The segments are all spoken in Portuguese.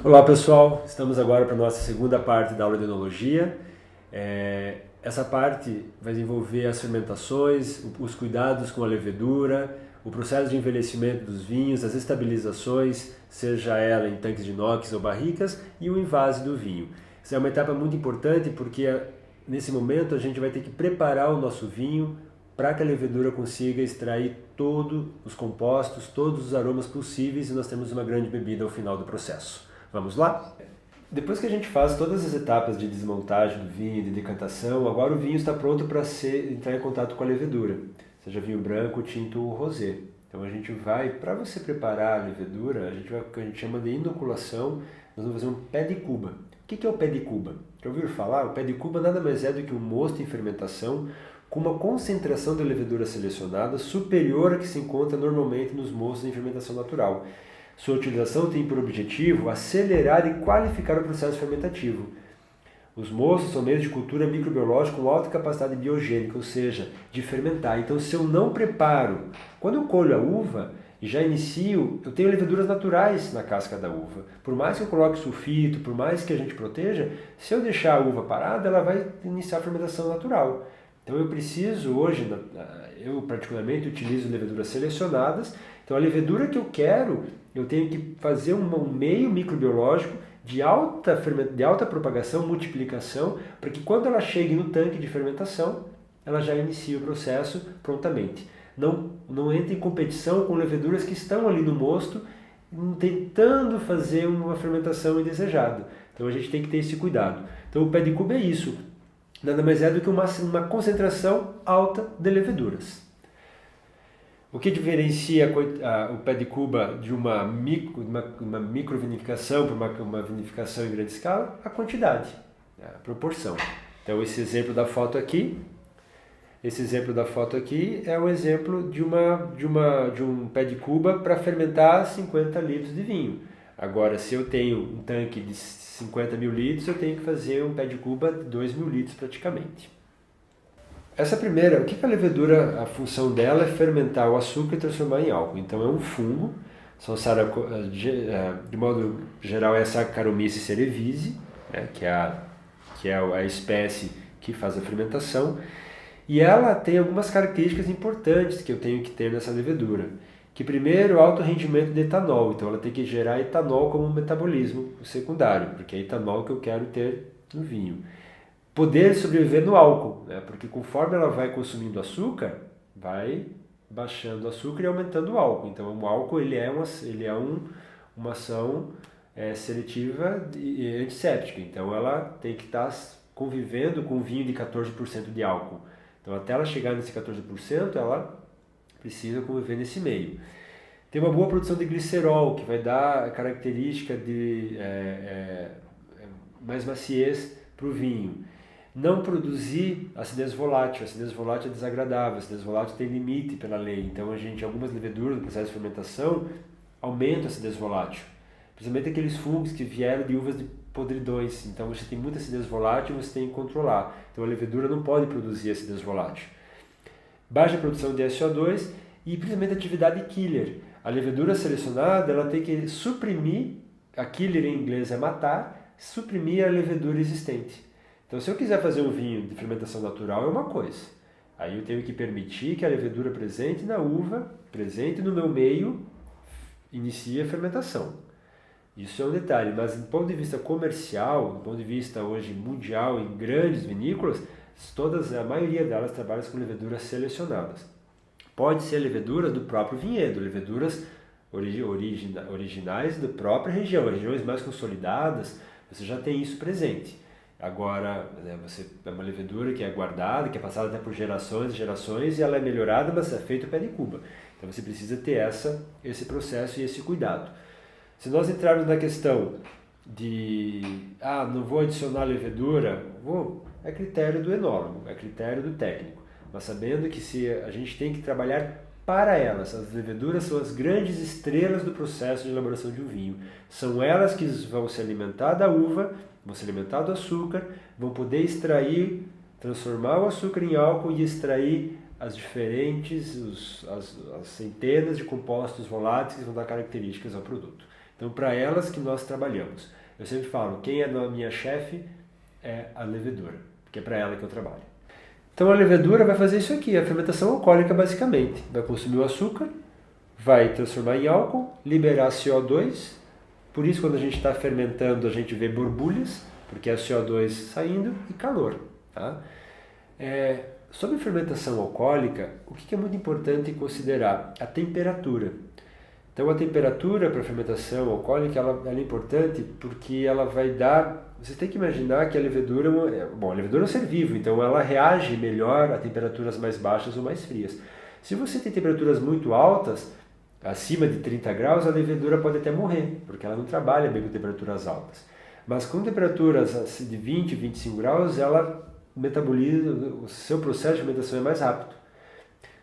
Olá pessoal, estamos agora para a nossa segunda parte da aula de enologia. Essa parte vai envolver as fermentações, os cuidados com a levedura, o processo de envelhecimento dos vinhos, as estabilizações, seja ela em tanques de inox ou barricas, e o invase do vinho. Essa é uma etapa muito importante porque nesse momento a gente vai ter que preparar o nosso vinho para que a levedura consiga extrair todos os compostos, todos os aromas possíveis e nós temos uma grande bebida ao final do processo. Vamos lá? Depois que a gente faz todas as etapas de desmontagem do vinho, de decantação, agora o vinho está pronto para entrar em contato com a levedura, seja vinho branco, tinto ou rosé. Então a gente vai, para você preparar a levedura, a gente vai o que a gente chama de inoculação, nós vamos fazer um pé de cuba. O que é o pé de cuba? Já ouviram falar? O pé de cuba nada mais é do que um mosto em fermentação com uma concentração de levedura selecionada superior à que se encontra normalmente nos mostos em fermentação natural. Sua utilização tem por objetivo acelerar e qualificar o processo fermentativo. Os mostos são meios de cultura microbiológica com alta capacidade biogênica, ou seja, de fermentar. Então, se eu não preparo, quando eu colho a uva e já inicio, eu tenho leveduras naturais na casca da uva. Por mais que eu coloque sulfito, por mais que a gente proteja, se eu deixar a uva parada, ela vai iniciar a fermentação natural. Então, eu preciso hoje, eu particularmente utilizo leveduras selecionadas. Então, a levedura que eu quero, eu tenho que fazer um meio microbiológico de alta propagação, multiplicação, para que quando ela chegue no tanque de fermentação, ela já inicie o processo prontamente. Não entre em competição com leveduras que estão ali no mosto, tentando fazer uma fermentação indesejada. Então a gente tem que ter esse cuidado. Então o pé de cuba é isso, nada mais é do que uma concentração alta de leveduras. O que diferencia o pé de cuba de uma microvinificação para uma vinificação em grande escala? A quantidade, a proporção. Então esse exemplo da foto aqui é o exemplo de um pé de cuba para fermentar 50 litros de vinho. Agora, se eu tenho um tanque de 50 mil litros, eu tenho que fazer um pé de cuba de 2 mil litros praticamente. Essa primeira, o que a levedura, a função dela é fermentar o açúcar e transformar em álcool. Então é um fungo, de modo geral é a Saccharomyces cerevisiae, né, que é a espécie que faz a fermentação, e ela tem algumas características importantes que eu tenho que ter nessa levedura. Que primeiro, alto rendimento de etanol, então ela tem que gerar etanol como um metabolismo secundário, porque é etanol que eu quero ter no vinho. Poder sobreviver no álcool, né? Porque conforme ela vai consumindo açúcar, vai baixando o açúcar e aumentando o álcool. Então o álcool ele é uma ação seletiva e antisséptica. Então ela tem que estar convivendo com um vinho de 14% de álcool. Então até ela chegar nesse 14%, ela precisa conviver nesse meio. Tem uma boa produção de glicerol, que vai dar a característica de mais maciez para o vinho. Não produzir acidez volátil. A acidez volátil é desagradável, a acidez volátil tem limite pela lei. Então, algumas leveduras no processo de fermentação aumentam a acidez volátil. Principalmente aqueles fungos que vieram de uvas de podridões. Então, você tem muita acidez volátil e você tem que controlar. Então, a levedura não pode produzir acidez volátil. Baixa produção de SO2 e, principalmente, atividade killer. A levedura selecionada ela tem que suprimir, a killer em inglês é matar, suprimir a levedura existente. Então, se eu quiser fazer um vinho de fermentação natural, é uma coisa. Aí eu tenho que permitir que a levedura presente na uva, presente no meu meio, inicie a fermentação. Isso é um detalhe, mas do ponto de vista comercial, do ponto de vista hoje mundial, em grandes vinícolas, a maioria delas trabalha com leveduras selecionadas. Pode ser levedura do próprio vinhedo, leveduras originais da própria região, regiões mais consolidadas, você já tem isso presente. Agora, você é uma levedura que é guardada, que é passada até por gerações e gerações, e ela é melhorada, mas é feito pé de cuba. Então você precisa ter esse processo e esse cuidado. Se nós entrarmos na questão de, não vou adicionar levedura, é critério do enólogo, é critério do técnico. Mas sabendo que a gente tem que trabalhar para elas. As leveduras são as grandes estrelas do processo de elaboração de um vinho. São elas que vão se alimentar da uva, vão se alimentar do açúcar, vão poder extrair, transformar o açúcar em álcool e extrair as centenas de compostos voláteis que vão dar características ao produto. Então, para elas que nós trabalhamos. Eu sempre falo, quem é a minha chefe é a levedura, porque é para ela que eu trabalho. Então, a levedura vai fazer isso aqui, a fermentação alcoólica basicamente. Vai consumir o açúcar, vai transformar em álcool, liberar CO2. Por isso, quando a gente está fermentando, a gente vê borbulhas, porque é CO2 saindo e calor. Tá? Sobre fermentação alcoólica, o que é muito importante considerar? A temperatura. Então, a temperatura para a fermentação alcoólica ela é importante porque ela vai dar... Você tem que imaginar que a levedura a levedura é um ser vivo, então ela reage melhor a temperaturas mais baixas ou mais frias. Se você tem temperaturas muito altas, acima de 30 graus, a levedura pode até morrer, porque ela não trabalha bem com temperaturas altas. Mas com temperaturas de 20, 25 graus, ela metaboliza, o seu processo de fermentação é mais rápido.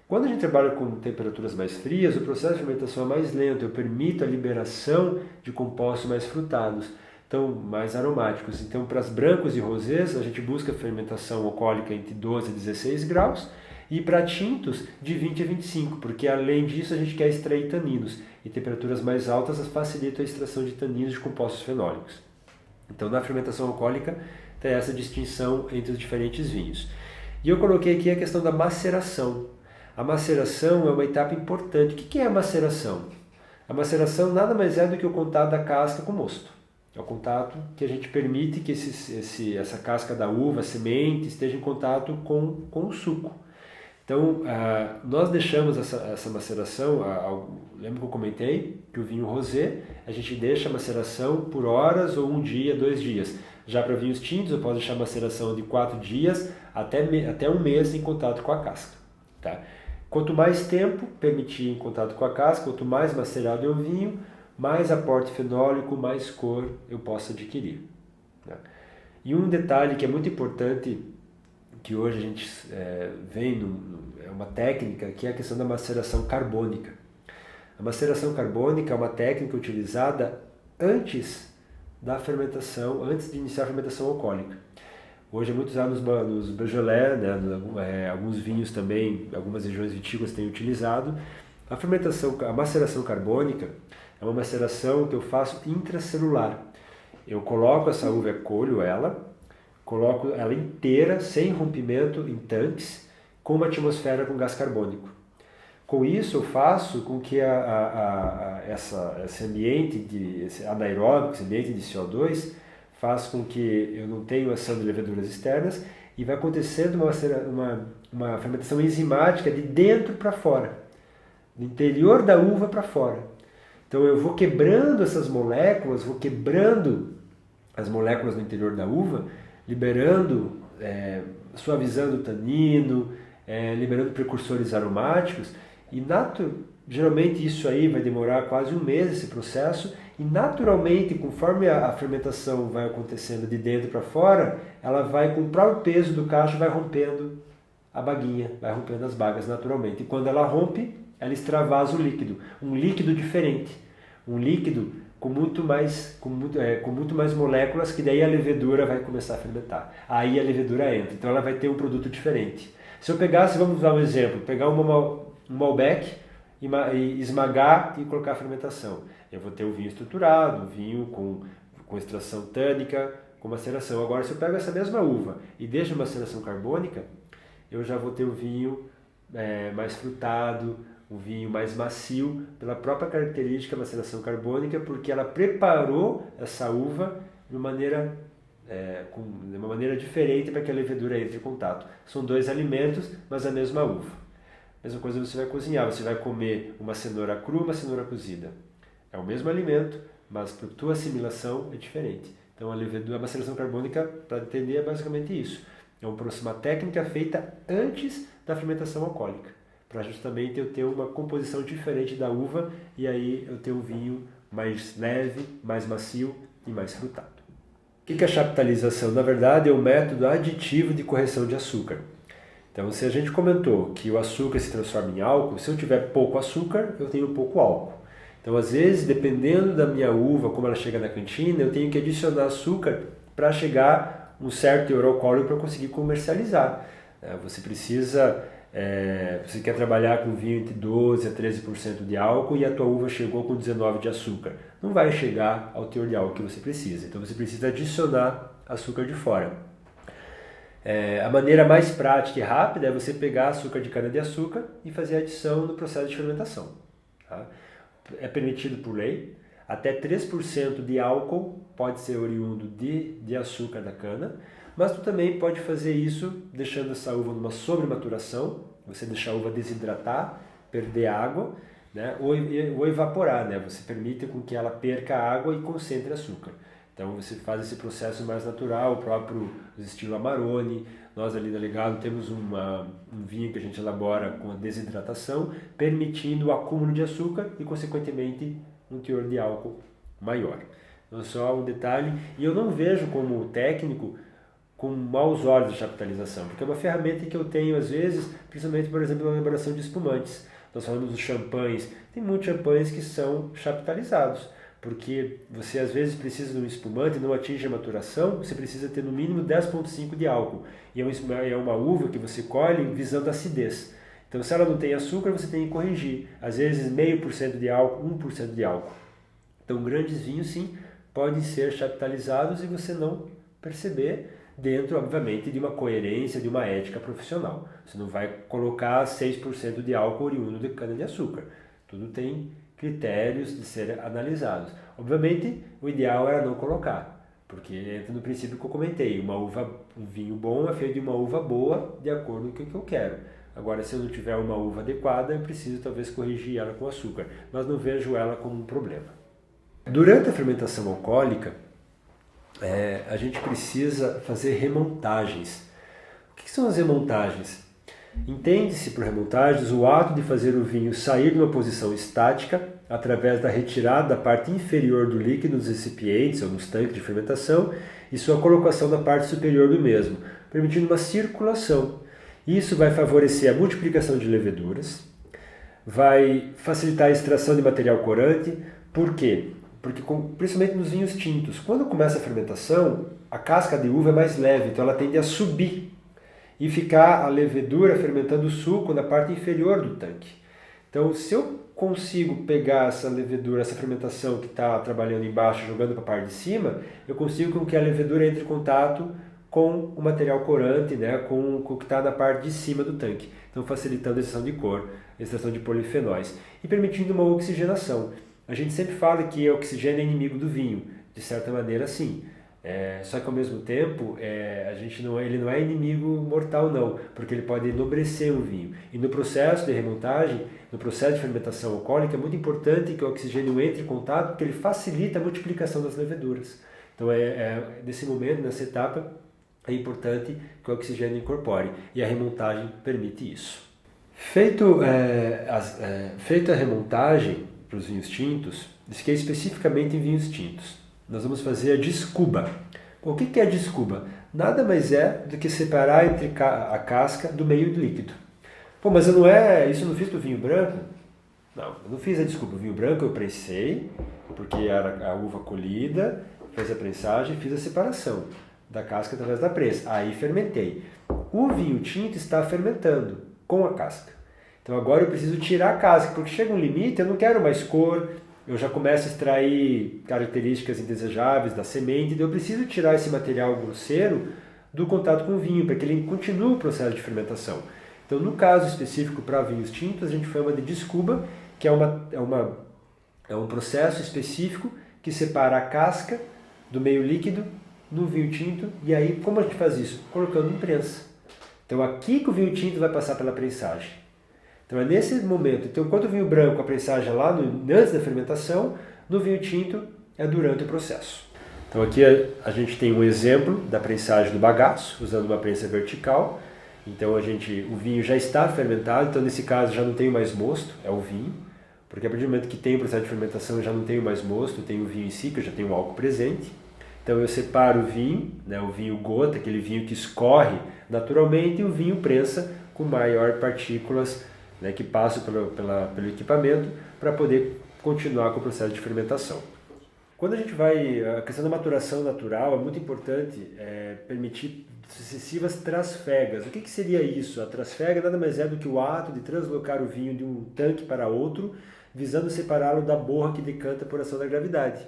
Quando a gente trabalha com temperaturas mais frias, o processo de fermentação é mais lento, eu permito a liberação de compostos mais frutados, então mais aromáticos. Então, para os brancos e rosés, a gente busca fermentação alcoólica entre 12 e 16 graus, e para tintos de 20 a 25, porque além disso a gente quer extrair taninos, e temperaturas mais altas facilitam a extração de taninos de compostos fenólicos. Então, na fermentação alcoólica, tem essa distinção entre os diferentes vinhos. E eu coloquei aqui a questão da maceração. A maceração é uma etapa importante. O que é a maceração? A maceração nada mais é do que o contato da casca com o mosto. É o contato que a gente permite que essa casca da uva, a semente, esteja em contato com o suco. Então, nós deixamos essa maceração, lembra que eu comentei que o vinho rosé, a gente deixa a maceração por horas ou 1 dia, 2 dias. Já para vinhos tintos, eu posso deixar a maceração de 4 dias até 1 mês em contato com a casca. Tá? Quanto mais tempo permitir em contato com a casca, quanto mais macerado é o vinho, mais aporte fenólico, mais cor eu posso adquirir. Tá? E um detalhe que é muito importante, que hoje a gente vê, é uma técnica, que é a questão da maceração carbônica. A maceração carbônica é uma técnica utilizada antes da fermentação, antes de iniciar a fermentação alcoólica. Hoje é muito usado nos Beaujolais, né, alguns vinhos também, algumas regiões vitícolas têm utilizado. A maceração carbônica é uma maceração que eu faço intracelular. Eu coloco essa uva, colho ela, coloco ela inteira, sem rompimento, em tanques, com uma atmosfera com gás carbônico. Com isso eu faço com que esse ambiente anaeróbico, esse ambiente de CO2, faz com que eu não tenha ação de leveduras externas e vai acontecendo uma fermentação enzimática de dentro para fora, do interior da uva para fora. Então eu vou quebrando essas moléculas, vou quebrando as moléculas no interior da uva, liberando, suavizando o tanino, liberando precursores aromáticos, e geralmente isso aí vai demorar quase 1 mês esse processo, e naturalmente, conforme a fermentação vai acontecendo de dentro para fora, ela vai, com o próprio peso do cacho, vai rompendo a baguinha, vai rompendo as bagas naturalmente. E quando ela rompe, ela extravasa o líquido, um líquido diferente, um líquido com muito mais moléculas, que daí a levedura vai começar a fermentar. Aí a levedura entra, então ela vai ter um produto diferente. Se eu pegasse, vamos dar um exemplo, pegar um Malbec e esmagar e colocar a fermentação. Eu vou ter o vinho estruturado, um vinho com extração tânica, com maceração. Agora, se eu pego essa mesma uva e deixo uma maceração carbônica, eu já vou ter o vinho mais frutado, um vinho mais macio, pela própria característica da maceração carbônica, porque ela preparou essa uva de uma maneira diferente para que a levedura entre em contato. São 2 alimentos, mas a mesma uva. Mesma coisa você vai cozinhar, você vai comer uma cenoura crua, uma cenoura cozida. É o mesmo alimento, mas para a tua assimilação é diferente. Então a maceração carbônica, para entender, é basicamente isso. É uma técnica feita antes da fermentação alcoólica, para justamente eu ter uma composição diferente da uva e aí eu ter um vinho mais leve, mais macio e mais frutado. O que é a chaptalização? Na verdade, é um método aditivo de correção de açúcar. Então, se a gente comentou que o açúcar se transforma em álcool, se eu tiver pouco açúcar, eu tenho pouco álcool. Então, às vezes, dependendo da minha uva, como ela chega na cantina, eu tenho que adicionar açúcar para chegar um certo teor alcoólico para conseguir comercializar. Você precisa você quer trabalhar com vinho entre 12% a 13% de álcool e a tua uva chegou com 19% de açúcar. Não vai chegar ao teor de álcool que você precisa, então você precisa adicionar açúcar de fora. A maneira mais prática e rápida é você pegar açúcar de cana-de-açúcar e fazer a adição no processo de fermentação. Tá? É permitido por lei, até 3% de álcool pode ser oriundo de açúcar da cana, mas tu também pode fazer isso deixando essa uva numa sobrematuração, você deixa a uva desidratar, perder água, né? ou evaporar, né? Você permite com que ela perca água e concentre açúcar. Então você faz esse processo mais natural, o próprio estilo Amarone. Nós ali da Legado temos um vinho que a gente elabora com a desidratação, permitindo o acúmulo de açúcar e consequentemente um teor de álcool maior. Então só um detalhe, e eu não vejo como técnico com maus olhos a chaptalização, porque é uma ferramenta que eu tenho às vezes, principalmente por exemplo na elaboração de espumantes. Nós falamos dos champanhes, tem muitos champanhes que são chaptalizados, porque você às vezes precisa de um espumante e não atinge a maturação, você precisa ter no mínimo 10,5 de álcool, e é uma uva que você colhe visando acidez. Então se ela não tem açúcar, você tem que corrigir, às vezes 0,5% de álcool, 1% de álcool. Então grandes vinhos sim, podem ser chaptalizados e você não perceber, dentro, obviamente, de uma coerência, de uma ética profissional. Você não vai colocar 6% de álcool oriundo de cana-de-açúcar. Tudo tem critérios de serem analisados. Obviamente, o ideal era não colocar, porque entra no princípio que eu comentei, um vinho bom é feito de uma uva boa, de acordo com o que eu quero. Agora, se eu não tiver uma uva adequada, eu preciso talvez corrigir ela com açúcar, mas não vejo ela como um problema. Durante a fermentação alcoólica, a gente precisa fazer remontagens. O que são as remontagens? Entende-se por remontagens o ato de fazer o vinho sair de uma posição estática através da retirada da parte inferior do líquido nos recipientes ou nos tanques de fermentação e sua colocação na parte superior do mesmo, permitindo uma circulação. Isso vai favorecer a multiplicação de leveduras, vai facilitar a extração de material corante. Por quê? Porque principalmente nos vinhos tintos, quando começa a fermentação, a casca de uva é mais leve, então ela tende a subir e ficar a levedura fermentando o suco na parte inferior do tanque. Então, se eu consigo pegar essa levedura, essa fermentação que está trabalhando embaixo, jogando para a parte de cima, eu consigo com que a levedura entre em contato com o material corante, né, com o que está na parte de cima do tanque. Então, facilitando a extração de cor, a extração de polifenóis e permitindo uma oxigenação. A gente sempre fala que o oxigênio é inimigo do vinho, de certa maneira sim. Só que ao mesmo tempo, ele não é inimigo mortal não, porque ele pode enobrecer o vinho. E no processo de remontagem, no processo de fermentação alcoólica, é muito importante que o oxigênio entre em contato, porque ele facilita a multiplicação das leveduras. Então nesse momento, nessa etapa, é importante que o oxigênio incorpore, e a remontagem permite isso. Feita a remontagem para os vinhos tintos, isso é especificamente em vinhos tintos. Nós vamos fazer a descuba. O que é a descuba? Nada mais é do que separar entre a casca do meio líquido. Pô, mas isso eu não fiz para o vinho branco? Não, eu não fiz a descuba. O vinho branco eu prensei, porque era a uva colhida, fiz a prensagem e fiz a separação da casca através da prensa. Aí fermentei. O vinho tinto está fermentando com a casca. Então agora eu preciso tirar a casca, porque chega um limite, eu não quero mais cor, eu já começo a extrair características indesejáveis da semente, então eu preciso tirar esse material grosseiro do contato com o vinho, para que ele continue o processo de fermentação. Então no caso específico para vinhos tintos, a gente chama de descuba, que é um processo específico que separa a casca do meio líquido no vinho tinto, e aí como a gente faz isso? Colocando em prensa. Então aqui que o vinho tinto vai passar pela prensagem. Então é nesse momento. Então, enquanto o vinho branco, a prensagem é lá antes da fermentação, no vinho tinto é durante o processo. Então aqui a gente tem um exemplo da prensagem do bagaço, usando uma prensa vertical. Então o vinho já está fermentado, então nesse caso já não tenho mais mosto, é o vinho. Porque a partir do momento que tem o processo de fermentação eu já não tenho mais mosto, eu tenho o vinho em si, que eu já tenho o álcool presente. Então eu separo o vinho, né, o vinho gota, aquele vinho que escorre naturalmente, e o vinho prensa com maior partículas, né, que passam pelo equipamento para poder continuar com o processo de fermentação. Quando a gente vai, a questão da maturação natural é muito importante permitir sucessivas trasfegas. O que seria isso? A trasfega nada mais é do que o ato de translocar o vinho de um tanque para outro, visando separá-lo da borra que decanta por ação da gravidade.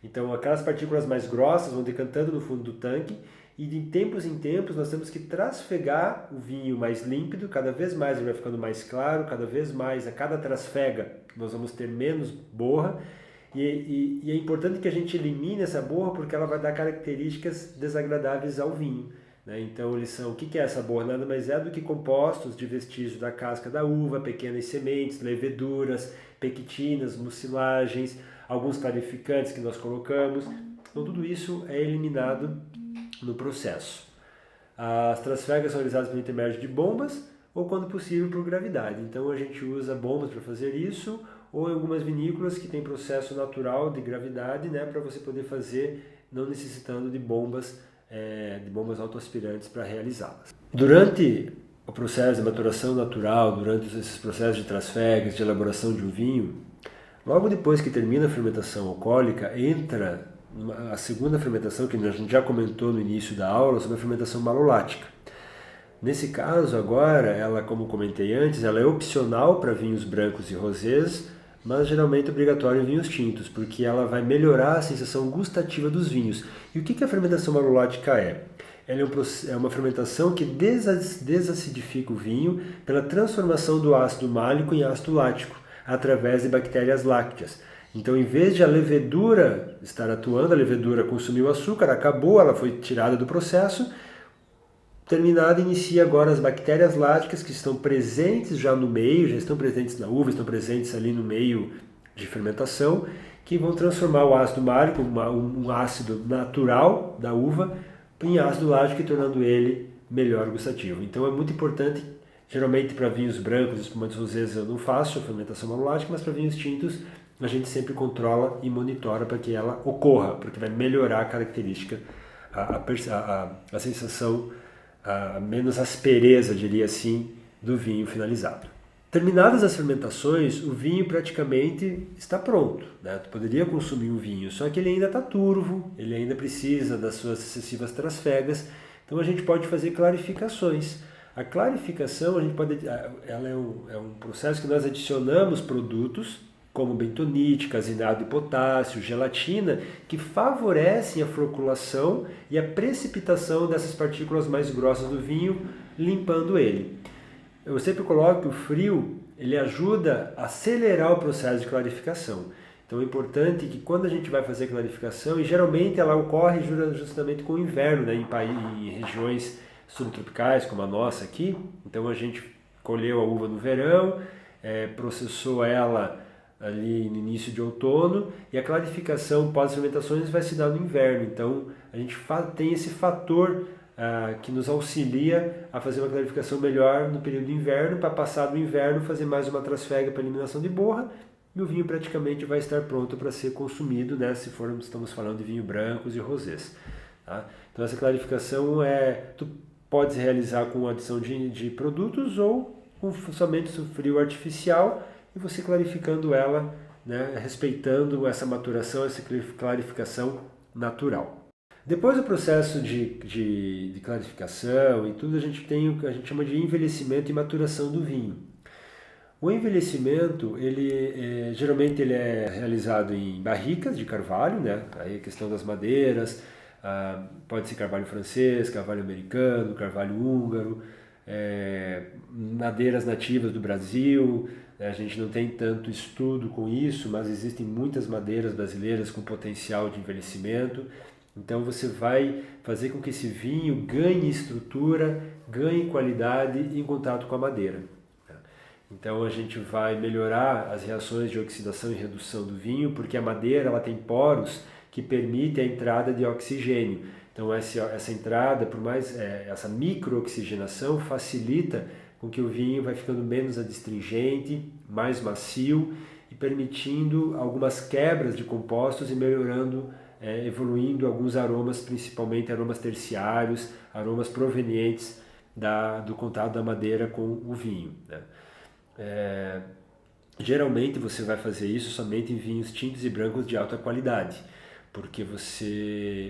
Então, aquelas partículas mais grossas vão decantando no fundo do tanque e de tempos em tempos nós temos que trasfegar o vinho mais límpido, cada vez mais ele vai ficando mais claro, cada vez mais, a cada trasfega nós vamos ter menos borra e é importante que a gente elimine essa borra porque ela vai dar características desagradáveis ao vinho. Né? Então, o que é essa borra? Nada mais é do que compostos de vestígios da casca da uva, pequenas sementes, leveduras, pectinas, mucilagens, alguns clarificantes que nós colocamos. Então, tudo isso é eliminado no processo. As trasfegas são realizadas por intermédio de bombas ou, quando possível, por gravidade. Então, a gente usa bombas para fazer isso ou em algumas vinícolas que tem processo natural de gravidade, né, para você poder fazer não necessitando de bombas autoaspirantes para realizá-las. Durante o processo de maturação natural, durante esses processos de trasfegas, de elaboração de um vinho, logo depois que termina a fermentação alcoólica, entra a segunda fermentação, que a gente já comentou no início da aula, sobre a fermentação malolática. Nesse caso, agora, ela, como comentei antes, ela é opcional para vinhos brancos e rosés, mas geralmente obrigatória em vinhos tintos, porque ela vai melhorar a sensação gustativa dos vinhos. E o que a fermentação malolática é? Ela é uma fermentação que desacidifica o vinho pela transformação do ácido málico em ácido lático, através de bactérias lácteas. Então, em vez de a levedura estar atuando, a levedura consumiu o açúcar, acabou, ela foi tirada do processo, terminada, inicia agora as bactérias láticas que estão presentes já no meio, já estão presentes na uva, estão presentes ali no meio de fermentação, que vão transformar o ácido málico, um ácido natural da uva, em ácido lático e tornando ele melhor gustativo. Então é muito importante, geralmente para vinhos brancos, espumantes rosés eu não faço a fermentação malolática, mas para vinhos tintos a gente sempre controla e monitora para que ela ocorra, porque vai melhorar a característica, a sensação, a menos aspereza, diria assim, do vinho finalizado. Terminadas as fermentações, o vinho praticamente está pronto. Né? Tu poderia consumir o vinho, só que ele ainda está turvo, ele ainda precisa das suas sucessivas trasfegas, então a gente pode fazer clarificações. A clarificação, ela é um processo que nós adicionamos produtos, como bentonite, caseinato de potássio, gelatina, que favorecem a floculação e a precipitação dessas partículas mais grossas do vinho, limpando ele. Eu sempre coloco que o frio ele ajuda a acelerar o processo de clarificação. Então é importante que quando a gente vai fazer clarificação, e geralmente ela ocorre justamente com o inverno, né, em regiões subtropicais como a nossa aqui, então a gente colheu a uva no verão, processou ela ali no início de outono, e a clarificação pós-fermentações vai se dar no inverno. Então a gente tem esse fator que nos auxilia a fazer uma clarificação melhor no período de inverno, para passar do inverno fazer mais uma trasfega para eliminação de borra, e o vinho praticamente vai estar pronto para ser consumido, né, se estamos falando de vinho brancos e rosés. Tá? Então essa clarificação tu pode realizar com adição de produtos ou com somente frio artificial, e você clarificando ela, né, respeitando essa maturação, essa clarificação natural. Depois do processo de clarificação e tudo, a gente tem o que a gente chama de envelhecimento e maturação do vinho. O envelhecimento, geralmente ele é realizado em barricas de carvalho, né? Aí a questão das madeiras, pode ser carvalho francês, carvalho americano, carvalho húngaro, madeiras nativas do Brasil. A gente não tem tanto estudo com isso, mas existem muitas madeiras brasileiras com potencial de envelhecimento. Então você vai fazer com que esse vinho ganhe estrutura, ganhe qualidade em contato com a madeira. Então a gente vai melhorar as reações de oxidação e redução do vinho, porque a madeira ela tem poros que permitem a entrada de oxigênio. Então essa entrada, essa microoxigenação facilita com que o vinho vai ficando menos adstringente, mais macio e permitindo algumas quebras de compostos e melhorando, evoluindo alguns aromas, principalmente aromas terciários, aromas provenientes do contato da madeira com o vinho. Né? Geralmente você vai fazer isso somente em vinhos tintos e brancos de alta qualidade. porque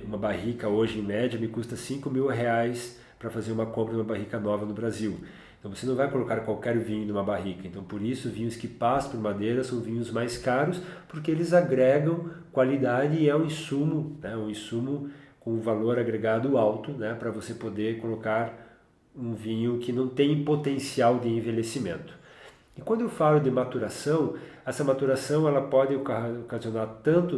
uma barrica hoje em média me custa R$5.000 para fazer uma compra de uma barrica nova no Brasil. Então você não vai colocar qualquer vinho numa barrica. Então por isso vinhos que passam por madeira são vinhos mais caros, porque eles agregam qualidade e é um insumo, né, um insumo com valor agregado alto, né, para você poder colocar um vinho que não tem potencial de envelhecimento. E quando eu falo de maturação, essa maturação ela pode ocasionar tanto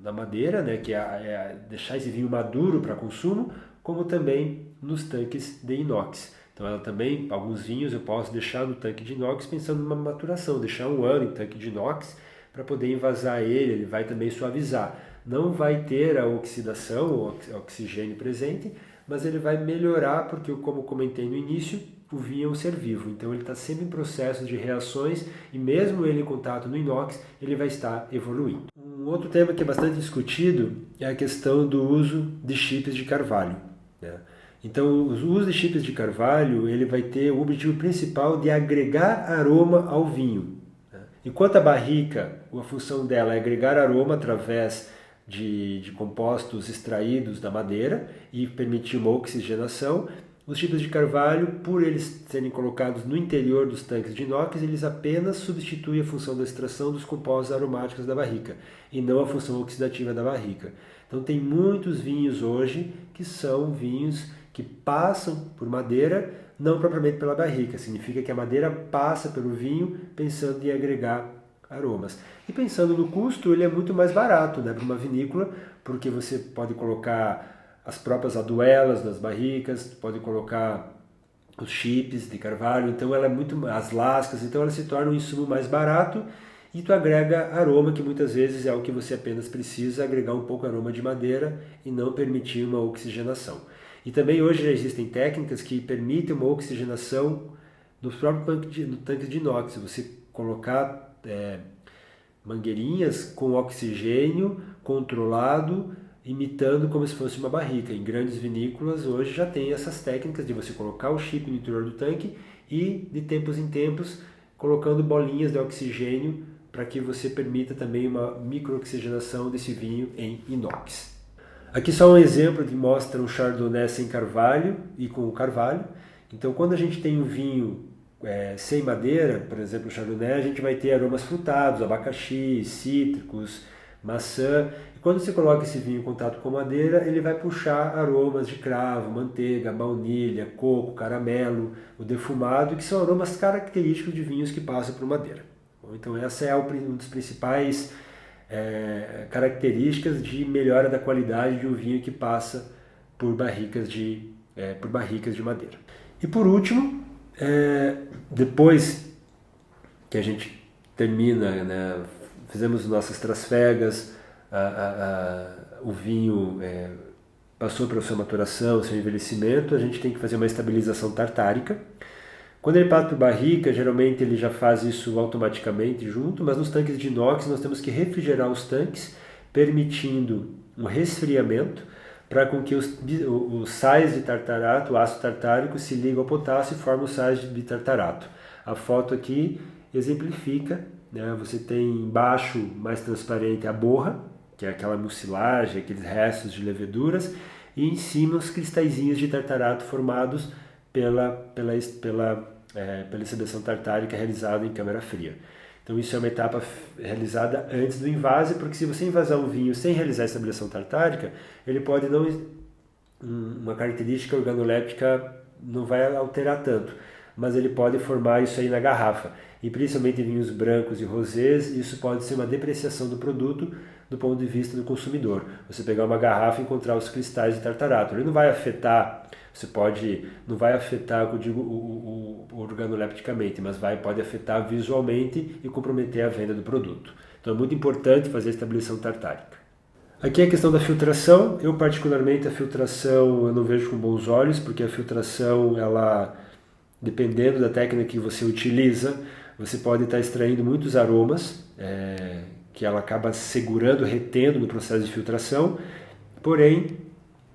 na madeira, né, que é deixar esse vinho maduro para consumo, como também nos tanques de inox. Então ela também, alguns vinhos eu posso deixar no tanque de inox pensando numa maturação, deixar 1 ano em tanque de inox para poder envasar ele vai também suavizar. Não vai ter a oxidação, o oxigênio presente, mas ele vai melhorar porque, como comentei no início, o vinho é um ser vivo, então ele está sempre em processo de reações e mesmo ele em contato no inox, ele vai estar evoluindo. Um outro tema que é bastante discutido é a questão do uso de chips de carvalho, né? Então, o uso de chips de carvalho ele vai ter o objetivo principal de agregar aroma ao vinho, né? Enquanto a barrica, a função dela é agregar aroma através de compostos extraídos da madeira e permitir uma oxigenação, os chips de carvalho, por eles serem colocados no interior dos tanques de inox, eles apenas substituem a função da extração dos compostos aromáticos da barrica e não a função oxidativa da barrica. Então tem muitos vinhos hoje que são vinhos que passam por madeira, não propriamente pela barrica. Significa que a madeira passa pelo vinho pensando em agregar aromas. E pensando no custo, ele é muito mais barato, né, para uma vinícola, porque você pode colocar as próprias aduelas das barricas, pode colocar os chips de carvalho, então ela é as lascas, então ela se torna um insumo mais barato e tu agrega aroma, que muitas vezes é o que você apenas precisa, agregar um pouco de aroma de madeira e não permitir uma oxigenação. E também hoje já existem técnicas que permitem uma oxigenação no próprio tanque de inox. Você colocar mangueirinhas com oxigênio controlado, imitando como se fosse uma barrica. Em grandes vinícolas hoje já tem essas técnicas de você colocar o chip no interior do tanque e de tempos em tempos colocando bolinhas de oxigênio para que você permita também uma microoxigenação desse vinho em inox. Aqui só um exemplo que mostra um Chardonnay sem carvalho e com carvalho. Então quando a gente tem um vinho sem madeira, por exemplo o Chardonnay, a gente vai ter aromas frutados, abacaxi, cítricos, maçã. E quando você coloca esse vinho em contato com madeira, ele vai puxar aromas de cravo, manteiga, baunilha, coco, caramelo, o defumado, que são aromas característicos de vinhos que passam por madeira. Bom, então essa é uma das principais características de melhora da qualidade de um vinho que passa por barricas de madeira. E por último, depois que a gente termina, né, fizemos nossas trasfegas, o vinho passou pela sua maturação, seu envelhecimento, a gente tem que fazer uma estabilização tartárica. Quando ele passa por barrica, geralmente ele já faz isso automaticamente junto, mas nos tanques de inox nós temos que refrigerar os tanques, permitindo um resfriamento para com que os sais de tartarato, o ácido tartárico, se ligam ao potássio e formam os sais de tartarato. A foto aqui exemplifica, né? Você tem embaixo mais transparente a borra, que é aquela mucilagem, aqueles restos de leveduras, e em cima os cristalzinhos de tartarato formados pela excedação tartárica realizada em câmara fria. Então isso é uma etapa realizada antes do invase, porque se você invasar um vinho sem realizar a estabilização tartárica, ele pode uma característica organoléptica não vai alterar tanto, mas ele pode formar isso aí na garrafa. E principalmente em vinhos brancos e rosés, isso pode ser uma depreciação do produto do ponto de vista do consumidor. Você pegar uma garrafa e encontrar os cristais de tartarato, ele não vai afetar, não vai afetar, eu digo, organolepticamente, mas pode afetar visualmente e comprometer a venda do produto. Então é muito importante fazer a estabilização tartárica. Aqui é a questão da filtração. Eu particularmente a filtração eu não vejo com bons olhos, porque a filtração, ela, dependendo da técnica que você utiliza, você pode estar extraindo muitos aromas, que ela acaba segurando, retendo no processo de filtração. Porém,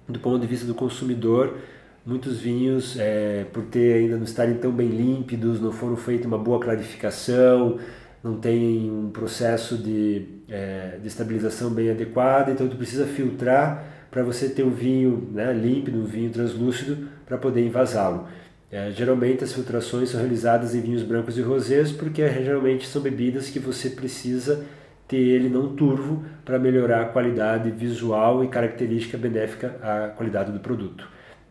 do ponto de vista do consumidor, muitos vinhos, por ainda não estarem tão bem límpidos, não foram feitos uma boa clarificação, não tem um processo de estabilização bem adequado, então tu precisa filtrar para você ter um vinho, né, límpido, um vinho translúcido, para poder envasá-lo. Geralmente as filtrações são realizadas em vinhos brancos e rosés, porque geralmente são bebidas que você precisa ter ele não turvo para melhorar a qualidade visual e característica benéfica à qualidade do produto.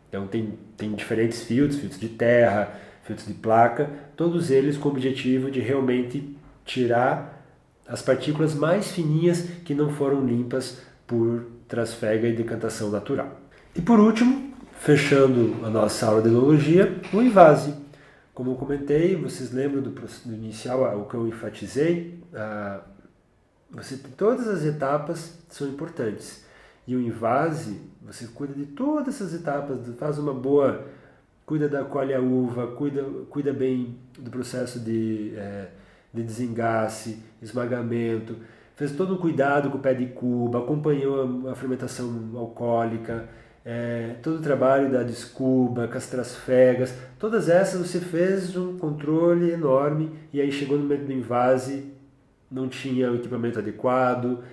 Então tem diferentes filtros de terra, filtros de placa, todos eles com o objetivo de realmente tirar as partículas mais fininhas que não foram limpas por trasfega e decantação natural. E por último, fechando a nossa aula de enologia, o invase. Como eu comentei, vocês lembram do inicial, o que eu enfatizei? Todas as etapas são importantes. E o invase, você cuida de todas essas etapas, faz uma boa, cuida da colhe a uva, cuida bem do processo de desengace, esmagamento, fez todo um cuidado com o pé de cuba, acompanhou a fermentação alcoólica, todo o trabalho da descuba, com as trasfegas, todas essas você fez um controle enorme e aí chegou no momento do invase, não tinha o equipamento adequado,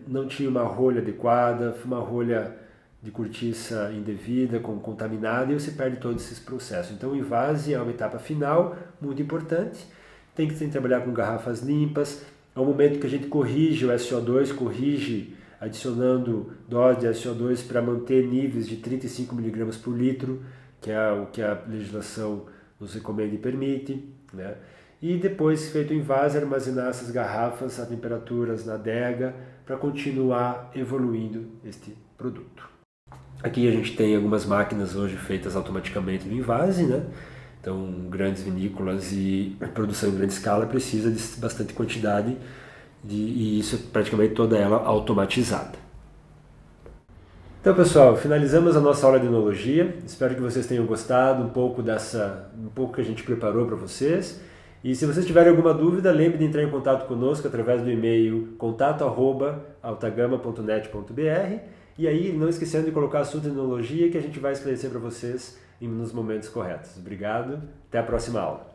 não tinha uma rolha adequada, uma rolha de cortiça indevida, contaminada, e você perde todos esses processos. Então o invase é uma etapa final, muito importante, tem que trabalhar com garrafas limpas, é o momento que a gente corrige o SO2, adicionando dose de SO2 para manter níveis de 35 mg por litro, que é o que a legislação nos recomenda e permite, né? E depois, feito o invase, armazenar essas garrafas a temperaturas na adega para continuar evoluindo este produto. Aqui a gente tem algumas máquinas hoje feitas automaticamente no invase, né? Então, grandes vinícolas e produção em grande escala precisa de bastante quantidade e isso é praticamente toda ela automatizada. Então, pessoal, finalizamos a nossa aula de enologia. Espero que vocês tenham gostado um pouco que a gente preparou para vocês. E se vocês tiverem alguma dúvida, lembre de entrar em contato conosco através do e-mail contato@altagama.net.br e aí não esquecendo de colocar assunto de enologia que a gente vai esclarecer para vocês nos momentos corretos. Obrigado, até a próxima aula.